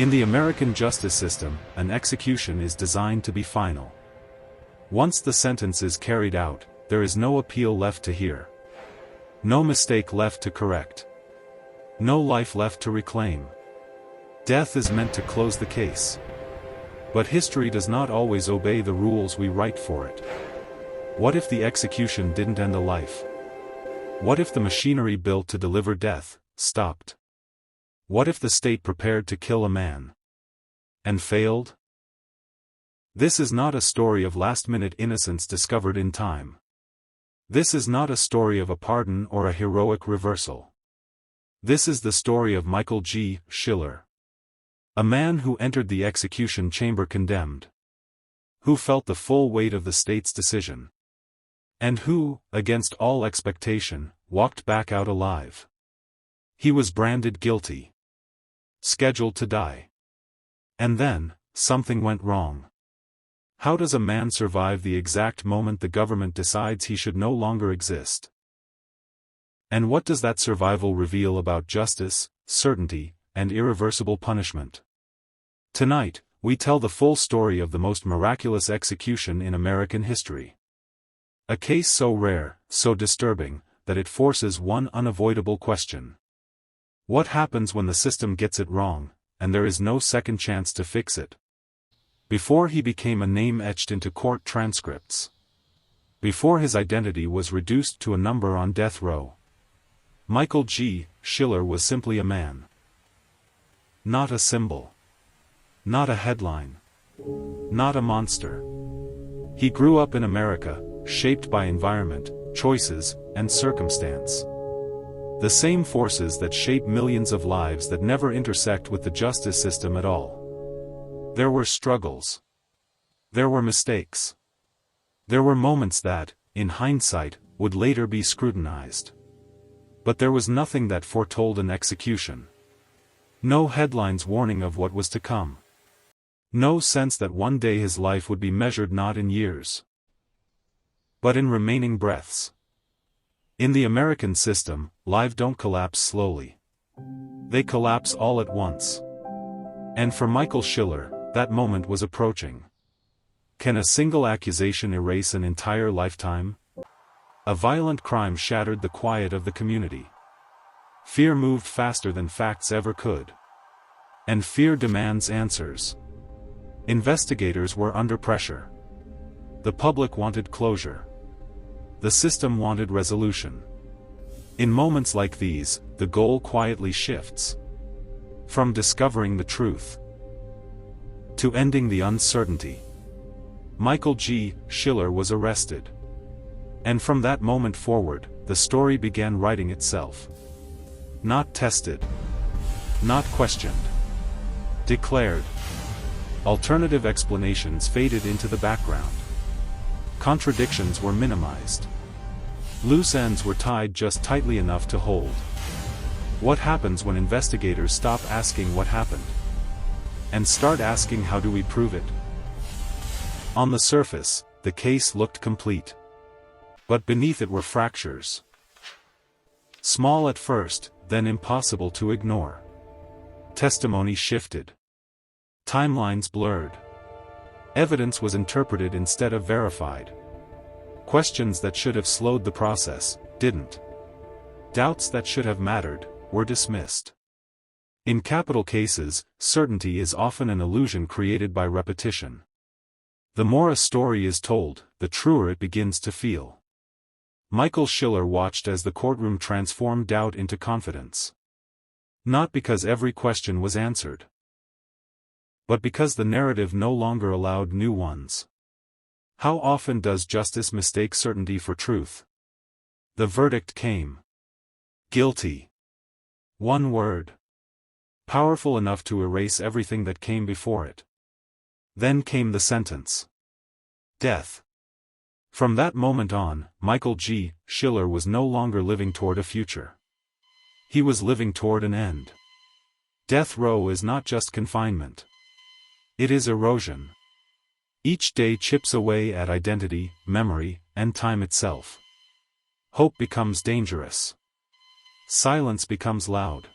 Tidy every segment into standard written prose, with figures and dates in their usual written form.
In the American justice system, an execution is designed to be final. Once the sentence is carried out, there is no appeal left to hear. No mistake left to correct. No life left to reclaim. Death is meant to close the case. But history does not always obey the rules we write for it. What if the execution didn't end a life? What if the machinery built to deliver death stopped? What if the state prepared to kill a man and failed? This is not a story of last-minute innocence discovered in time. This is not a story of a pardon or a heroic reversal. This is the story of Michael G. Schiller. A man who entered the execution chamber condemned. Who felt the full weight of the state's decision. And who, against all expectation, walked back out alive. He was branded guilty. Scheduled to die. And then, something went wrong. How does a man survive the exact moment the government decides he should no longer exist? And what does that survival reveal about justice, certainty, and irreversible punishment? Tonight, we tell the full story of the most miraculous execution in American history. A case so rare, so disturbing, that it forces one unavoidable question. What happens when the system gets it wrong, and there is no second chance to fix it? Before he became a name etched into court transcripts. Before his identity was reduced to a number on death row. Michael G. Schiller was simply a man. Not a symbol. Not a headline. Not a monster. He grew up in America, shaped by environment, choices, and circumstance. The same forces that shape millions of lives that never intersect with the justice system at all. There were struggles. There were mistakes. There were moments that, in hindsight, would later be scrutinized. But there was nothing that foretold an execution. No headlines warning of what was to come. No sense that one day his life would be measured not in years, but in remaining breaths. In the American system, lives don't collapse slowly. They collapse all at once. And for Michael Schiller, that moment was approaching. Can a single accusation erase an entire lifetime? A violent crime shattered the quiet of the community. Fear moved faster than facts ever could. And fear demands answers. Investigators were under pressure. The public wanted closure. The system wanted resolution. In moments like these, the goal quietly shifts. From discovering the truth to ending the uncertainty. Michael G. Schiller was arrested. And from that moment forward, the story began writing itself. Not tested. Not questioned. Declared. Alternative explanations faded into the background. Contradictions were minimized. Loose ends were tied just tightly enough to hold. What happens when investigators stop asking what happened? And start asking how do we prove it? On the surface, the case looked complete. But beneath it were fractures. Small at first, then impossible to ignore. Testimony shifted. Timelines blurred. Evidence was interpreted instead of verified. Questions that should have slowed the process, didn't. Doubts that should have mattered, were dismissed. In capital cases, certainty is often an illusion created by repetition. The more a story is told, the truer it begins to feel. Michael Schiller watched as the courtroom transformed doubt into confidence. Not because every question was answered, but because the narrative no longer allowed new ones. How often does justice mistake certainty for truth? The verdict came. Guilty. One word. Powerful enough to erase everything that came before it. Then came the sentence. Death. From that moment on, Michael G. Schiller was no longer living toward a future. He was living toward an end. Death row is not just confinement. It is erosion. Each day chips away at identity, memory, and time itself. Hope becomes dangerous. Silence becomes loud.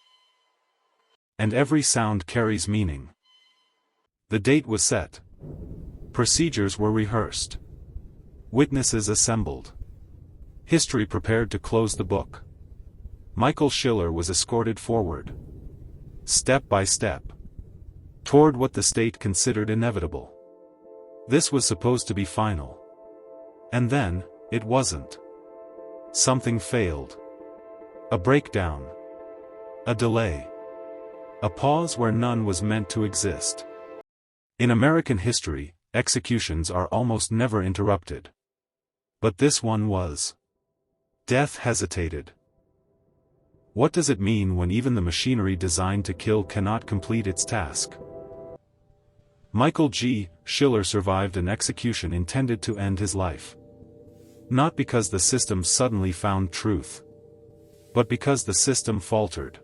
And every sound carries meaning. The date was set. Procedures were rehearsed. Witnesses assembled. History prepared to close the book. Michael Schiller was escorted forward, step by step, toward what the state considered inevitable. This was supposed to be final. And then, it wasn't. Something failed. A breakdown. A delay. A pause where none was meant to exist. In American history, executions are almost never interrupted. But this one was. Death hesitated. What does it mean when even the machinery designed to kill cannot complete its task? Michael G. Schiller survived an execution intended to end his life. Not because the system suddenly found truth, but because the system faltered.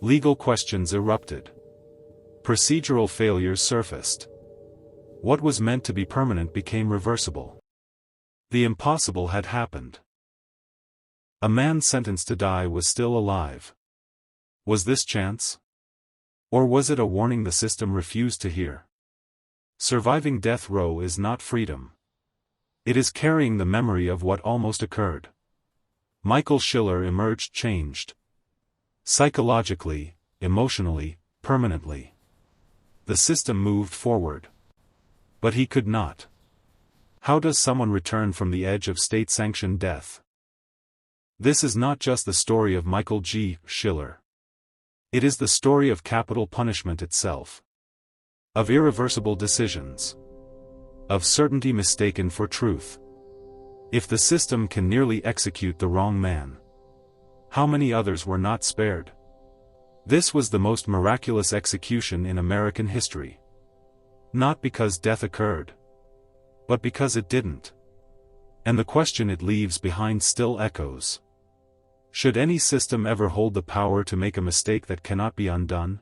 Legal questions erupted. Procedural failures surfaced. What was meant to be permanent became reversible. The impossible had happened. A man sentenced to die was still alive. Was this chance? Or was it a warning the system refused to hear? Surviving death row is not freedom. It is carrying the memory of what almost occurred. Michael Schiller emerged changed. Psychologically, emotionally, permanently. The system moved forward. But he could not. How does someone return from the edge of state-sanctioned death? This is not just the story of Michael G. Schiller. It is the story of capital punishment itself. Of irreversible decisions. Of certainty mistaken for truth. If the system can nearly execute the wrong man, how many others were not spared? This was the most miraculous execution in American history. Not because death occurred, but because it didn't. And the question it leaves behind still echoes. Should any system ever hold the power to make a mistake that cannot be undone?